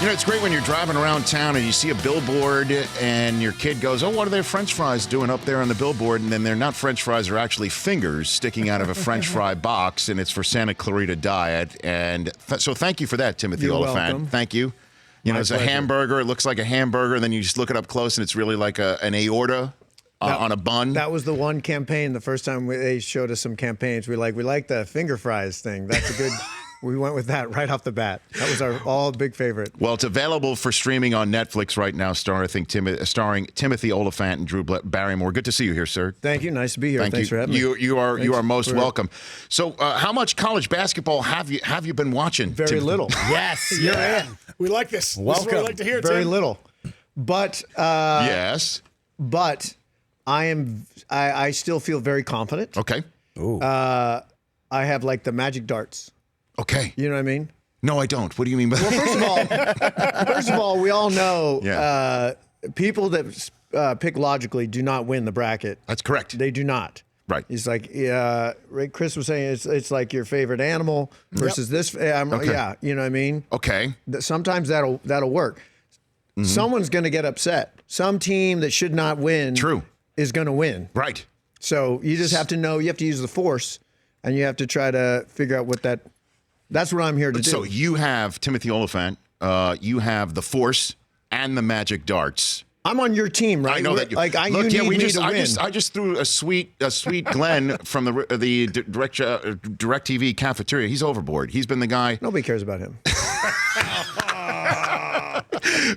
You know, it's great when you're driving around town and you see a billboard and your kid goes, oh, what are their French fries doing up there on the billboard? And then they're not French fries, they're actually fingers sticking out of a French fry box, and it's for Santa Clarita Diet. And so thank you for that, Timothy Olyphant. Welcome. Thank you. You know, it's pleasure. a hamburger. It looks like a hamburger, and then you just look it up close, and it's really like an aorta on a bun. That was the one campaign. The first time they showed us some campaigns, we like the finger fries thing. That's a good. We went with that right off the bat. That was our all big favorite. Well, it's available for streaming on Netflix right now, starring Timothy Olyphant and Drew Barrymore. Good to see you here, sir. Thank you. Nice to be here. Thanks for having me. You are most welcome. So, how much college basketball have you been watching? Very Timothy? little. Yes, you're in. We like this. Welcome. This is what we like to hear, Very Tim. little. But Yes. but I still feel very confident. Okay. I have like the magic darts. Okay. You know what I mean? No, I don't. What do you mean by that? Well, first of all, we all know Yeah. people that pick logically do not win the bracket. That's correct. They do not. Right. It's like Chris was saying, it's like your favorite animal versus this. Okay. Yeah, you know what I mean? Okay. Sometimes that'll work. Mm-hmm. Someone's going to get upset. Some team that should not win is going to win. Right. So you just have to know, you have to use the force, and you have to try to figure out what that's what I'm here to do. So you have Timothy Olyphant, you have the Force and the Magic Darts. I'm on your team, right? I know that you like. Look, You yeah, need we me just, to I win. just threw a sweet Glenn from the DirecTV cafeteria. He's overboard. He's been the guy. Nobody cares about him.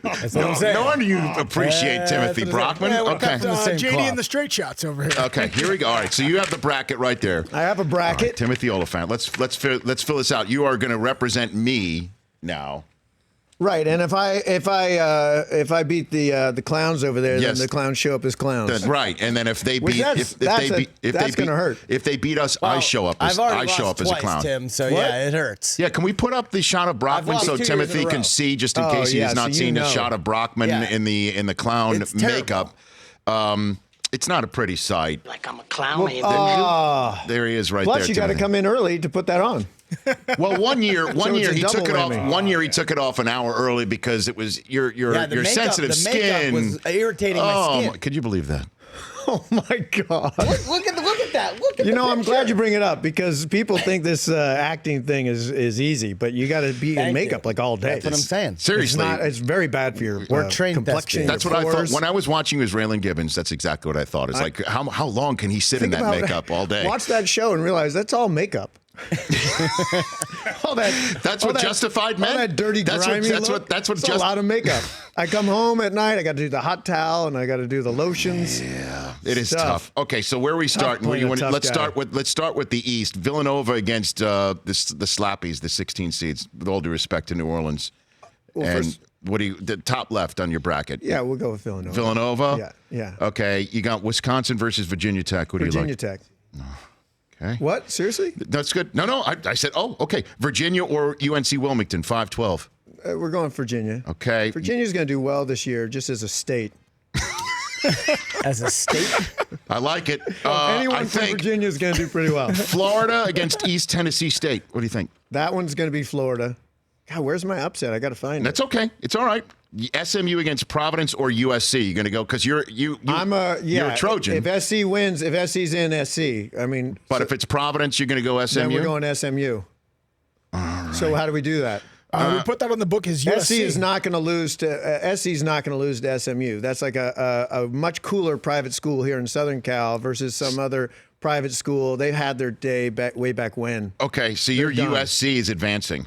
That's what I'm saying. No wonder you appreciate Timothy Brockman. Yeah, we're Okay. JD cloth. and the straight shots over here. Okay, here we go. All right, so you have the bracket right there. I have a All bracket. right, Timothy Olyphant. Let's fill this out. You are going to represent me now. Right, and if I beat the clowns over there, Yes. then the clowns show up as clowns. Right, and then if they Which beat that's gonna hurt. If they beat us, Well, I show up I've as already I show lost up as a twice, clown. Tim. So What? yeah, it hurts. Yeah, can we put up the shot of Brockman lost so 2 years Timothy in a can row. see, just in Oh, case he yeah, has not so seen you a know. shot of Brockman Yeah. in the clown It's terrible. makeup? It's not a pretty sight. Like I'm a clown. I have There he is, right Plus, there. you got to Timothy. come in early to put that on. Well, one year it's a he took double it off. whammy. One year he took it off an hour early because it was your Yeah, the makeup, sensitive the skin. makeup was irritating my skin. Could you believe that? Oh my God! Look at that. Look at You know, the I'm picture. glad you bring it up because people think this acting thing is easy, but you got to be in Thank makeup you. like all day. That's what I'm saying. Seriously, It's very bad for your We're trained complexion. thespians. that's what your I thought pores. when I was watching you as Raylan Gibbons. That's exactly what I thought. It's like how long can he sit in Think that about makeup all day? Watch that show and realize that's all makeup. all that. That's all what Justified meant? All that dirty, That's what- grimy that's look. what- that's what It's a just- lot of makeup. I come home at night. I got to do the hot towel and I got to do the lotions. Yeah, it is Tough. tough. Okay, so where are we starting? playing a tough Let's guy. start with the East. Villanova against the Slappies, the 16 seeds. With all due respect to New Orleans. Well, And first- what do you the top left on your bracket? Yeah, we'll go with Villanova. Villanova. Yeah. Okay, you got Wisconsin versus Virginia Tech. What do you Virginia like? Tech. Okay. What? Seriously? That's good. No, I said, okay. Virginia or UNC Wilmington, 5-12. We're going Virginia. Okay. Virginia's going to do well this year, just as a state. As a state. I like it. Anyone I from think Virginia is going to do pretty well. Florida against East Tennessee State. What do you think? That one's going to be Florida. God, where's my upset? I got to find it. That's okay. It's all right. SMU against Providence or USC? You're going to go because you're a Trojan. If SC wins, if SC's in SC, I mean. But if it's Providence, you're going to go SMU. then we're going SMU. So how do we do that? We put that on the book as USC. SC is not going to lose to SC's not going to lose to SMU. That's like a much cooler private school here in Southern Cal versus some other private school. They had their day way back when. Okay, so your done. USC is advancing.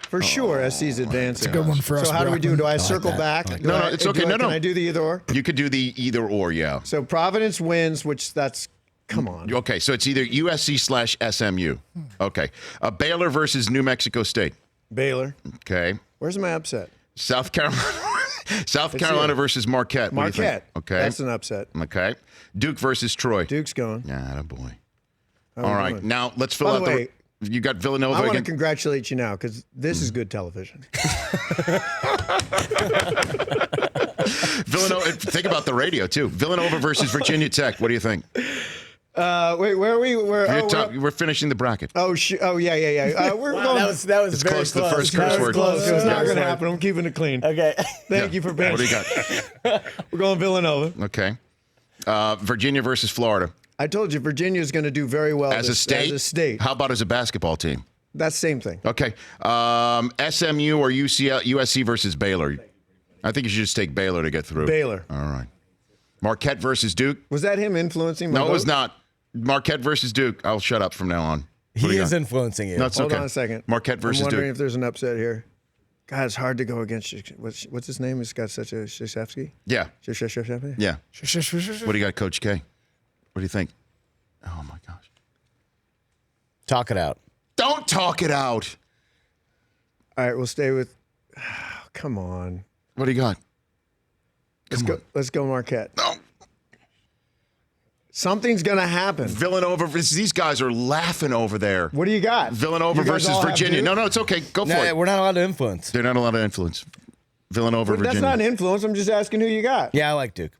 For sure, SC's advancing. It's a good one for us. So how do we do? Brockman. Do I circle back? No, it's okay. No. Can I do the either or? You could do the either or, yeah. So Providence wins, which that's come on. Okay, so it's either USC/SMU. Okay, Baylor versus New Mexico State. Baylor. Okay, Where's my upset? South Carolina. South Carolina versus Marquette. What do you think? Marquette. Okay, That's an upset. Okay, Duke versus Troy. Duke's going. Yeah, boy. How All we right, doing? now let's fill By out the way, You got Villanova I want to against. congratulate you now because this is good television. Villanova. Think about the radio too. Villanova versus Virginia Tech. What do you think? Wait, where are we? We're finishing the bracket. Oh, yeah. We're Wow, going. that was It's very close to the close. first That curse was word. close. It's not Yeah. going to happen. I'm keeping it clean. Okay. Thank you for being. What do you got? We're going Villanova. Okay. Virginia versus Florida. I told you Virginia is going to do very well As a state? As a state. How about as a basketball team? That's the same thing. Okay. SMU or USC versus Baylor. I think you should just take Baylor to get through. Baylor. All right. Marquette versus Duke. Was that him influencing my No, it vote? was not. Marquette versus Duke. I'll shut up from now on. What do He you is got? influencing you. No, it's Hold okay. on a second. Marquette versus I'm wondering Duke. if there's an upset here. God, it's hard to go against. What's his name? He's got such a Krzyzewski. Yeah. Krzyzewski? Yeah. What do you got, Coach K? What do you think? Oh, my gosh. Talk it out. Don't talk it out. All right, we'll stay with. Come on. What do you got? Let's go Marquette. No. Something's gonna happen. Villanova. These guys are laughing over there. What do you got? Villanova You guys versus all have Virginia. Duke? No, it's okay. Go for No, it. we're not allowed to influence. They're not allowed to influence. Villanova, That's Virginia. not an influence. I'm just asking who you got. Yeah, I like Duke.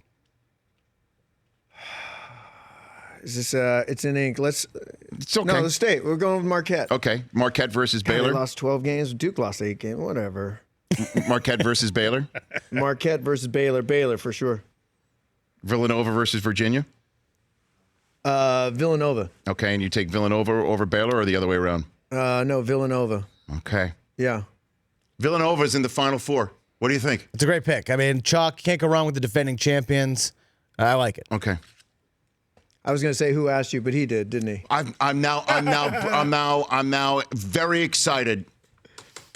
Is this? It's in ink. Let's. It's okay. No, the state. We're going with Marquette. Okay. Marquette versus God, they Baylor. lost 12 games. Duke lost 8 games. Whatever. Marquette versus Baylor. Marquette versus Baylor. Baylor for sure. Villanova versus Virginia. Villanova. Okay, and you take Villanova over Baylor or the other way around? No, Villanova. Okay. Yeah. Villanova's in the Final Four. What do you think? It's a great pick. I mean, chalk, can't go wrong with the defending champions. I like it. Okay. I was going to say who asked you, but he did, didn't he? I'm now very excited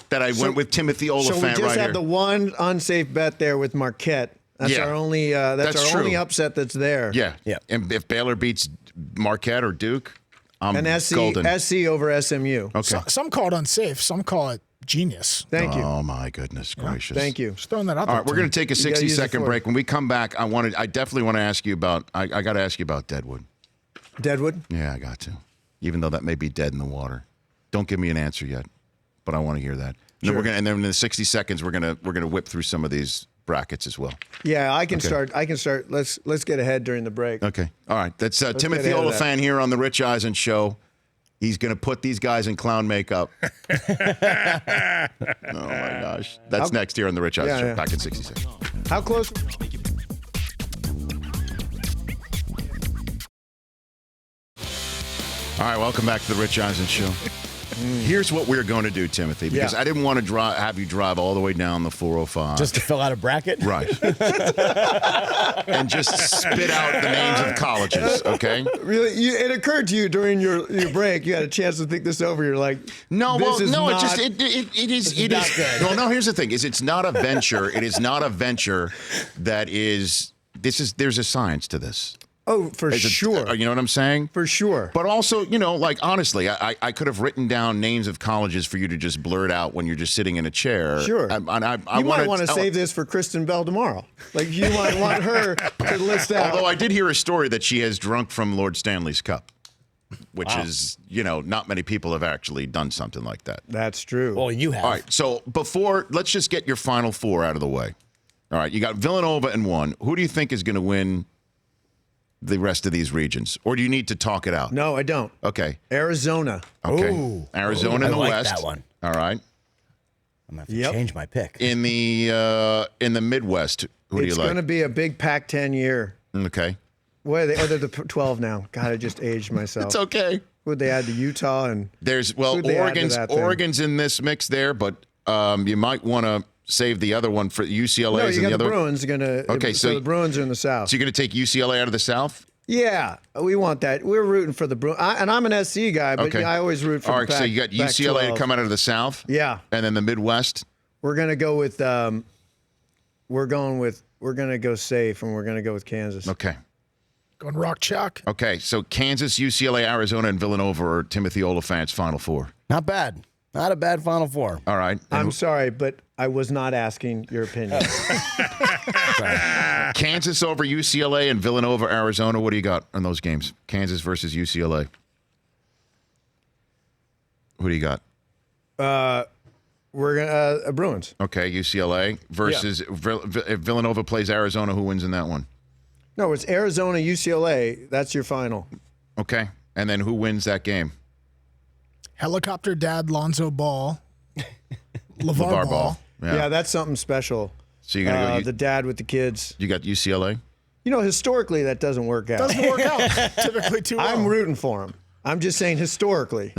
that I went with Timothy So we Olyphant just right have here. the one unsafe bet there with Marquette. That's Yeah. our only. That's That's our only true. upset that's there. Yeah. Yeah. And if Baylor beats Marquette or Duke, I'm And SC golden. over SMU. Okay. Some call it unsafe. Some call it genius. Thank you. Oh my goodness gracious. Thank you. Just throwing that out All there. right, we're going to take a gotta use it 60-second for break. it. When we come back, I definitely want to ask you about. I got to ask you about Deadwood. Deadwood. Yeah, I got to. Even though that may be dead in the water. Don't give me an answer yet, but I want to hear that. And then in the 60 seconds we're gonna whip through some of these brackets as well. Yeah, I can start. Let's get ahead during the break. Okay. All right. That's get Timothy ahead of that. Olyphant here on the Rich Eisen Show. He's going to put these guys in clown makeup. Oh my gosh. That's next here on the Rich Eisen Show. yeah. Back in 60 seconds. How close? All right, welcome back to the Rich Eisen Show. Here's what we're going to do, Timothy, because Yeah. I didn't want to have you drive all the way down the 405. Just to fill out a bracket? right. And just spit out the names of colleges, okay? Really? It occurred to you during your break. You had a chance to think this over. You're like, No, this well, is no, not, it is not good. Well, no, here's the thing: it's not a venture. It is not a venture that is. There's a science to this. Oh, for sure. You know what I'm saying? For sure. But also, like honestly, I could have written down names of colleges for you to just blurt out when you're just sitting in a chair. Sure. I You might want to save this for Kristen Bell tomorrow. Like you might want her to list out. Although I did hear a story that she has drunk from Lord Stanley's cup, which is, not many people have actually done something like that. That's true. Well, you have. All right, so let's just get your Final Four out of the way. All right, you got Villanova in one. Who do you think is going to win the rest of these regions? Or do you need to talk it out? No, I don't. Okay. Arizona. Okay. Ooh. Arizona I in the like West. that one. All right. I'm going to have to change my pick. In the Midwest, who do you It's like? going to be a big Pac-10 year. Okay. What are they? Oh, they're the 12 now. God, I just aged myself. It's okay. Would they add to Utah and? Who'd they add to that thing? Oregon's in this mix there, but you might want to save the other one for UCLA. No, in you the got the other. Bruins going to. Okay, so the Bruins are in the South. So you're going to take UCLA out of the South? Yeah, we want that. We're rooting for the Bruins, and I'm an SC guy, but Okay. I always root for All the right, Pac, so you got UCLA to Pac-12. come out of the South? Yeah, And then the Midwest? we're gonna go with. We're gonna go safe, and we're gonna go with Kansas. Okay. Going rock chalk. Okay, so Kansas, UCLA, Arizona, and Villanova are Timothy Olyphant's Final Four. Not bad. Not a bad Final Four. All right. I'm sorry, but I was not asking your opinion. Kansas over UCLA and Villanova, Arizona. What do you got on those games? Kansas versus UCLA. Who do you got? We're gonna Bruins. Okay, UCLA versus if Villanova plays Arizona. Who wins in that one? No, it's Arizona, UCLA. That's your final. Okay. And then who wins that game? Helicopter Dad, Lonzo Ball, LeVar Ball. Yeah, that's something special. So you're going to go. The dad with the kids. You got UCLA? You know, historically, that doesn't work out. Doesn't work out typically too well. I'm rooting for him. I'm just saying historically,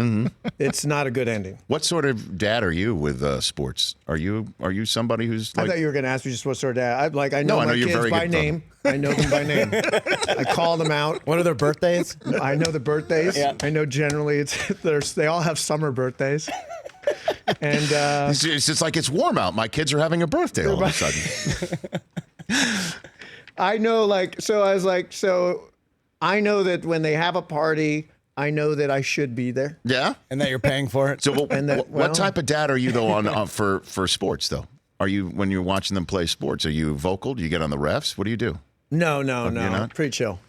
it's not a good ending. What sort of dad are you with sports? Are you somebody who's like... I thought you were going to ask me just what sort of dad. I know I know my you're kids very by good, name. I know them by name. I call them out. What are their birthdays? I know the birthdays. Yeah. I know generally they all have summer birthdays. And it's just like it's warm out. My kids are having a birthday all of a sudden. I know, so I know that when they have a party, I know that I should be there. Yeah? And that you're paying for it? So well- what type of dad are you, though, on for sports, though? Are you, when you're watching them play sports, are you vocal? Do you get on the refs? What do you do? No. You're not? Pretty chill.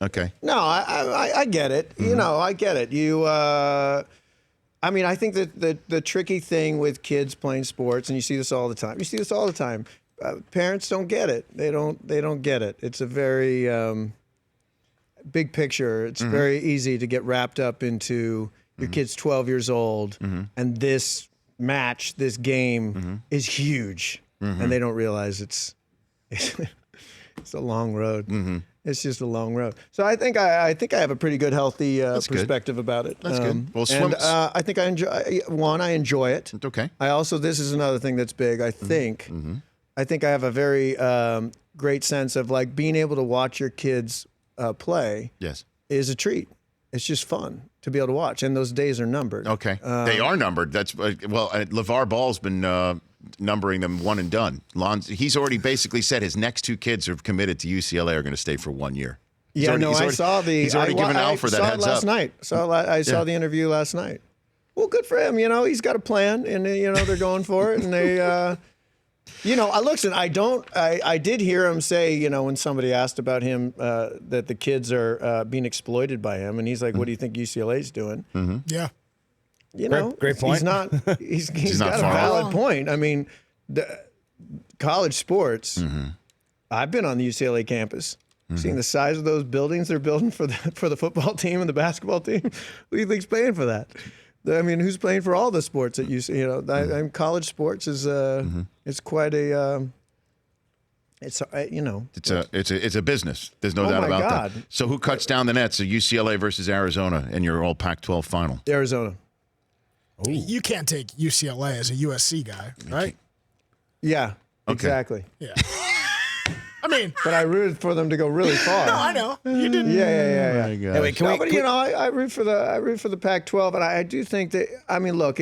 Okay. No, I get it. You know, I get it. I think that the tricky thing with kids playing sports, and you see this all the time. Parents don't get it. They don't get it. It's a very big picture. It's very easy to get wrapped up into your kid's 12 years old, and this match, this game is huge, and they don't realize it's a long road. It's just a long road. So I think I have a pretty good, healthy perspective about it. That's good. Well, and I think I enjoy it. Okay. This is another thing that's big. I think I have a very great sense of like being able to watch your kids play. Yes. Is a treat. It's just fun to be able to watch, and those days are numbered. Okay. They are numbered. That's LeVar Ball's been numbering them one and done. He's already basically said his next two kids are committed to UCLA are going to stay for 1 year. He's already given Alfred that heads last up. night. I saw the interview last night. Well, good for him. You know, he's got a plan, and they're going for it, and they. Listen, I did hear him say, when somebody asked about him, that the kids are being exploited by him, and he's like, what do you think UCLA's doing? Yeah. Great point. He's not got a far valid point. I mean, college sports, I've been on the UCLA campus, seeing the size of those buildings they're building for the football team and the basketball team. Who do you think's paying for that? I mean, who's playing for all the sports that college sports is it's quite a it's a business. There's no doubt about God. that. So who cuts down the nets? So UCLA versus Arizona in your all Pac-12 final. Arizona. You can't take UCLA as a USC guy, right? Yeah, exactly. Yeah. I mean, but I rooted for them to go really far. no, I know. You didn't. Yeah. Hey, wait, I root for the Pac-12, and I do think that. I mean, look,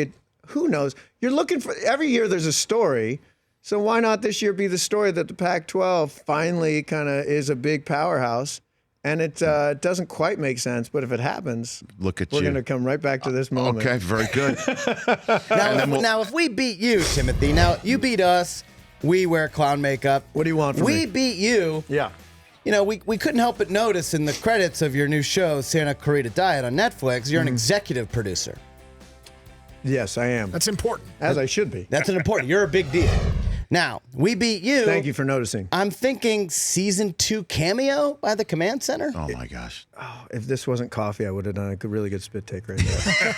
who knows? You're looking for every year. There's a story, so why not this year be the story that the Pac-12 finally kind of is a big powerhouse, and it doesn't quite make sense, but if it happens, we're going to come right back to this moment. Okay, very good. Now, if we beat you, Timothy, now you beat us. We wear clown makeup. What do you want from me? We beat you. Yeah. We couldn't help but notice in the credits of your new show, Santa Clarita Diet on Netflix, you're an executive producer. Yes, I am. That's important. As I should be. That's an important. You're a big deal. Now, we beat you. Thank you for noticing. I'm thinking season 2 cameo by the Command Center. Oh my gosh! If this wasn't coffee, I would have done a really good spit take right there.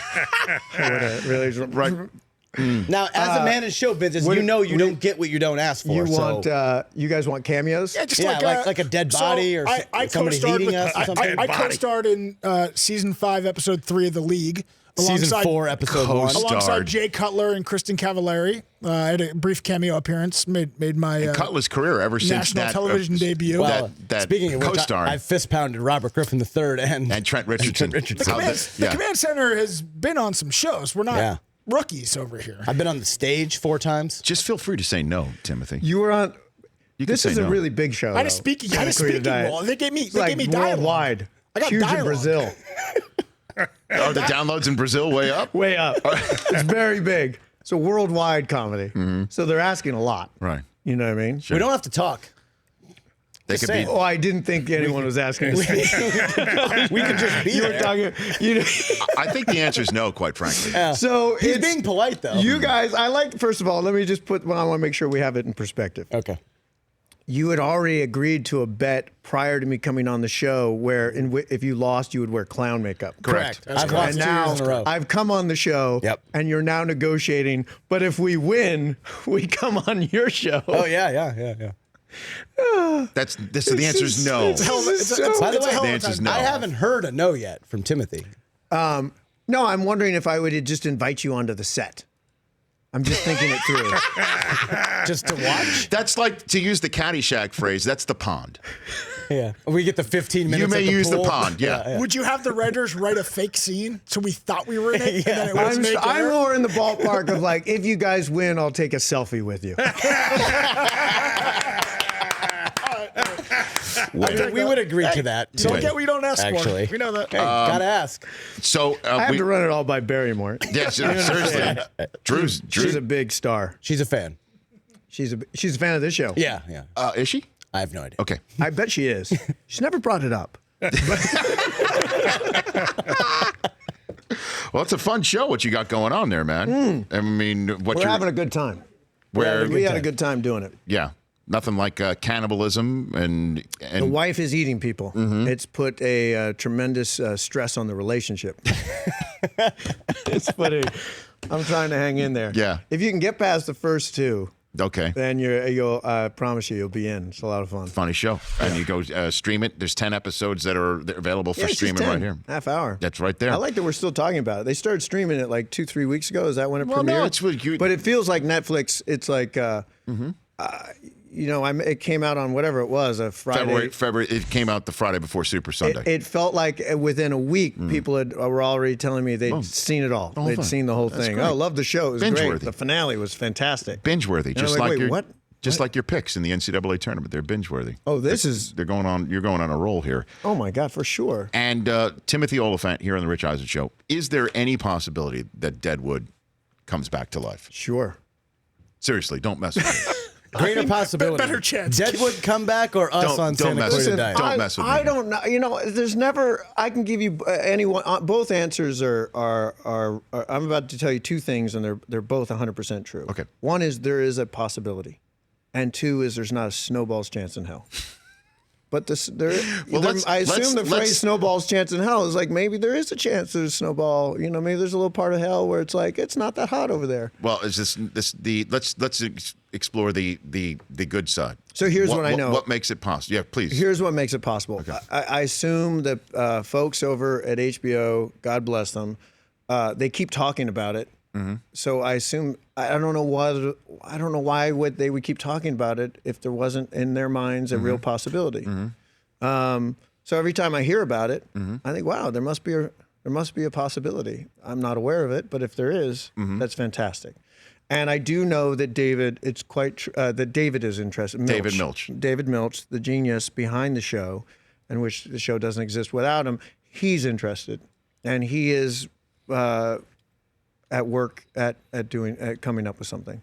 I would have really right. Now, as a man in show business, you don't get what you don't ask for. You guys want cameos? Yeah, just like a dead body or somebody eating us or something. I co-starred in season 5, episode 3 of The League. Season 4, episode 1. Alongside Jay Cutler and Kristen Cavallari. I had a brief cameo appearance, made my Cutler's career ever since national that television debut. Well, that speaking of which, co-starring. I fist pounded Robert Griffin III and Trent Richardson. The Command Center has been on some shows. We're not rookies over here. I've been on the stage 4 times. Just feel free to say no, Timothy. You were on. This is a really big show. I had a speaking role. They gave me dialogue. Worldwide. I got huge dialogue. in Brazil. Are the downloads in Brazil way up? Way up. It's very big. It's a worldwide comedy. So they're asking a lot. Right. You know what I mean? Sure. We don't have to talk. They could be. Oh, I didn't think anyone was asking. We could just be there. I think the answer is no, quite frankly. So he's being polite, though. You guys, first of all, let me just I want to make sure we have it in perspective. Okay. You had already agreed to a bet prior to me coming on the show where if you lost, you would wear clown makeup. Correct. I've lost And 2 now years in a row. I've come on the show, Yep. and you're now negotiating. But if we win, we come on your show. Oh yeah. So the answer is no. By the way, The answer is no. I haven't heard a no yet from Timothy. No, I'm wondering if I would just invite you onto the set. I'm just thinking it through. Just to watch? That's like, to use the Caddyshack phrase, that's the pond. Yeah. We get the 15 minutes You may at the use pool. the pond, yeah. Would you have the writers write a fake scene so we thought we were in it? And then it was made I'm later? more in the ballpark of like, if you guys win, I'll take a selfie with you. We would agree to that. Don't Wait. get what you don't ask Actually. for. We know that. Hey, gotta ask. So I have to run it all by Barrymore. yes, seriously. Drew's She's a big star. She's a fan. She's a fan of this show. Yeah. is she? I have no idea. Okay. I bet she is. She's never brought it up. Well, it's a fun show what you got going on there, man. I mean, what We're you're having a good time. where We had a good time doing it. yeah, nothing like cannibalism and The wife is eating people. It's put a tremendous stress on the relationship. I'm trying to hang in there. Yeah. If you can get past the first two, okay. then you'll I promise you'll be in. It's a lot of fun. Funny show. And you go stream it. There's 10 episodes that are available for Yeah, it's just streaming 10, right here. Half hour. That's right there. I like that we're still talking about it. They started streaming it like 2-3 weeks ago. Is that when it Well, no, premiered? it's what you- But it feels like Netflix. It's like, it came out on whatever it was, a Friday. February. It came out the Friday before Super Sunday. It felt like within a week, people were already telling me they'd seen it all. They'd fun. seen the whole That's thing. great. Oh, loved the show. It was great. Binge-worthy. The finale was fantastic. Binge-worthy, I'm just like, like wait, your what? just like your picks in the NCAA tournament. They're binge-worthy. Oh, this is. They're going on. You're going on a roll here. Oh my God, for sure. And Timothy Olyphant here on the Rich Eisen Show. Is there any possibility that Deadwood comes back to life? Sure. Seriously, don't mess with me. Greater possibility. better chance. Deadwood comeback or us Don't- on don't Santa mess with Clarita it. Diet? Don't mess with me. I don't know. There's never. I can give you anyone. Both answers are. I'm about to tell you two things, and they're both 100% true. Okay. One is there is a possibility, and two is there's not a snowball's chance in hell. But I assume the phrase "snowball's chance in hell" is like maybe there is a chance there's a snowball. Maybe there's a little part of hell where it's like it's not that hot over there. Well, is let's explore the good side. So here's what I know. What makes it possible? Yeah, please. Here's what makes it possible. I assume that folks over at HBO, God bless them, they keep talking about it. So I assume I don't know why they would keep talking about it if there wasn't in their minds a real possibility. So every time I hear about it, I think, wow, there must be a possibility. I'm not aware of it, but if there is, that's fantastic. And I do know that David is interested. David Milch, the genius behind the show, and which the show doesn't exist without him. He's interested, and he is at work at coming up with something.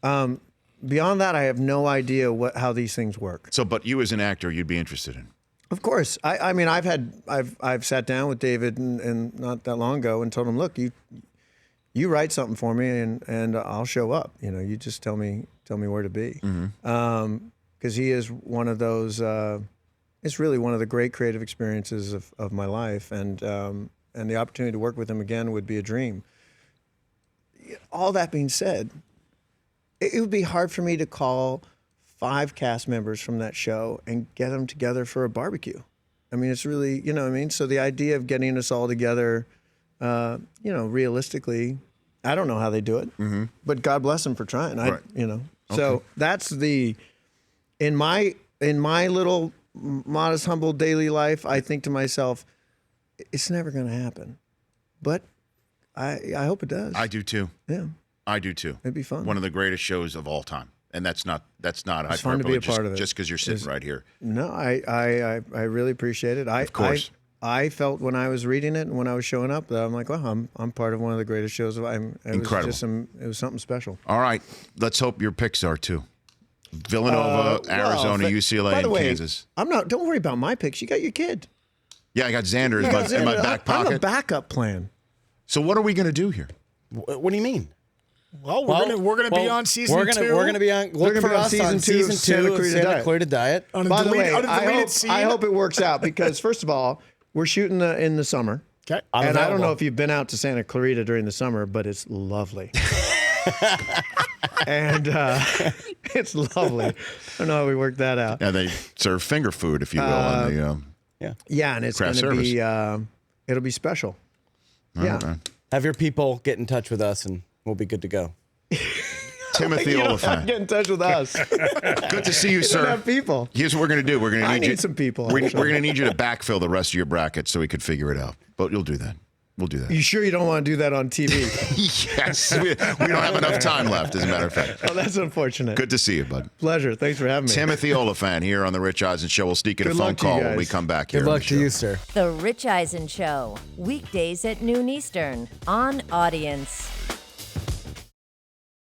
Beyond that, I have no idea how these things work. So, but you as an actor, you'd be interested in. Of course, I mean, I've sat down with David and not that long ago and told him, look, you write something for me and I'll show up. You just tell me where to be. Because he is one of those. It's really one of the great creative experiences of my life, and the opportunity to work with him again would be a dream. All that being said, it would be hard for me to call 5 cast members from that show and get them together for a barbecue. I mean, it's really, you know what I mean? So the idea of getting us all together, realistically, I don't know how they do it, but God bless them for trying. Right. So that's in my little modest, humble daily life, I think to myself, it's never going to happen, but I hope it does. I do too. Yeah. I do too. It'd be fun. One of the greatest shows of all time, and that's not It's fun to be a part of it. just because you're sitting right here. No, I really appreciate it. Of course. I felt when I was reading it and when I was showing up that I'm like, well, I'm part of one of the greatest shows. Incredible. It was something special. All right, let's hope your picks are too. Villanova, Arizona, UCLA, by the and way, Kansas. Don't worry about my picks. You got your kid. Yeah, I got Xander in my back I'm a pocket. backup plan. So what are we going to do here? What do you mean? Well, we're gonna be on season 2. We're gonna be on. Look for us on season 2 of Santa Clarita Diet. On a By the way, on a deleted scene. I hope it works out because first of all, we're shooting in the summer. Okay. And I don't know if you've been out to Santa Clarita during the summer, but it's lovely. And it's lovely. I don't know how we worked that out. And they serve finger food, if you will, on the Yeah, and it's going craft to be it'll be special. Yeah. Okay. Have your people get in touch with us, and we'll be good to go. Timothy You don't have Olyphant. to get in touch with us. Good to see you, We sir. don't have people. Here's what we're going to do. We're going to I need you. need some people, We're actually. going to need you to backfill the rest of your bracket so we could figure it out. But you'll do that. We'll do that. You sure you don't want to do that on TV? Yes. We don't have enough time left, as a matter of fact. Oh, that's unfortunate. Good to see you, bud. Pleasure. Thanks for having me. Timothy Oliphant here on the Rich Eisen Show. We'll sneak in a Good phone luck to you call when guys. we come back here. Good on luck the to show. you, sir. The Rich Eisen Show, weekdays at noon Eastern on Audience.